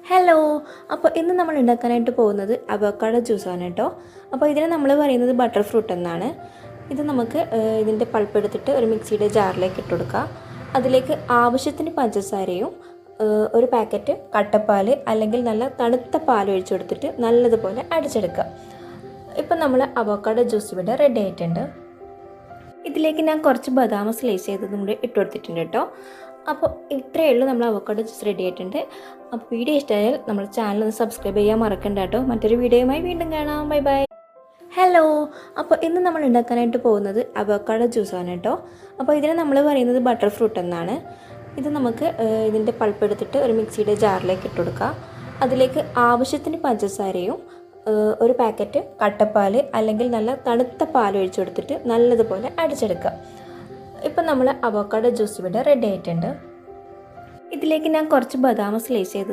Hello. അപ്പോൾ ഇന്ന് നമ്മൾ ഉണ്ടാക്കാനായിട്ട് പോകുന്നത് അവോക്കാഡോ ജ്യൂസാണ് കേട്ടോ. അപ്പോൾ ഇതിനെ നമ്മൾ പറയുന്നത് ബട്ടർ ഫ്രൂട്ട് എന്നാണ്. ഇത് നമുക്ക് ഇതിൻ്റെ പൾപ്പ് എടുത്തിട്ട് ഒരു മിക്സിയുടെ ജാറിലേക്ക് ഇട്ട് കൊടുക്കുക. അതിലേക്ക് ആവശ്യത്തിന് പഞ്ചസാരയും ഒരു പാക്കറ്റ് കട്ടപ്പാൽ അല്ലെങ്കിൽ നല്ല തണുത്ത പാൽ ഒഴിച്ചു കൊടുത്തിട്ട് നല്ലതുപോലെ അടിച്ചെടുക്കുക. ഇപ്പം നമ്മൾ അവോക്കാഡോ ജ്യൂസ് ഇവിടെ റെഡി ആയിട്ടുണ്ട്. ഇതിലേക്ക് ഞാൻ കുറച്ച് ബദാം സ്ലൈസ് ചെയ്തതും കൂടി ഇട്ട് കൊടുത്തിട്ടുണ്ട് കേട്ടോ. അപ്പോൾ ഇത്രയേ ഉള്ളൂ, നമ്മൾ അവോക്കാഡോ ജ്യൂസ് റെഡി ആയിട്ടുണ്ട്. അപ്പോൾ വീഡിയോ ഇഷ്ടമായാൽ നമ്മുടെ ചാനൽ ഒന്ന് സബ്സ്ക്രൈബ് ചെയ്യാൻ മറക്കണ്ട കേട്ടോ. മറ്റൊരു വീഡിയോയുമായി വീണ്ടും കാണാം. Bye bye. ഹലോ. അപ്പോൾ ഇന്ന് നമ്മൾ ഉണ്ടാക്കാനായിട്ട് പോകുന്നത് അവോക്കാഡോ ജ്യൂസാണ് കേട്ടോ. അപ്പോൾ ഇതിനെ നമ്മൾ പറയുന്നത് ബട്ടർ ഫ്രൂട്ട് എന്നാണ്. ഇത് നമുക്ക് ഇതിൻ്റെ പൾപ്പ് എടുത്തിട്ട് ഒരു മിക്സിയുടെ ജാറിലേക്ക് ഇട്ട് കൊടുക്കുക. അതിലേക്ക് ആവശ്യത്തിന് പഞ്ചസാരയും ഒരു പാക്കറ്റ് കട്ടപ്പാൽ അല്ലെങ്കിൽ നല്ല തണുത്ത പാൽ ഒഴിച്ചു കൊടുത്തിട്ട് നല്ലതുപോലെ അടിച്ചെടുക്കുക. ഇപ്പം നമ്മൾ അവോക്കാഡോ ജ്യൂസ് ഇവിടെ റെഡി ആയിട്ടുണ്ട്. ഇതിലേക്ക് ഞാൻ കുറച്ച് ബദാം സ്ലൈസ് ചെയ്തത്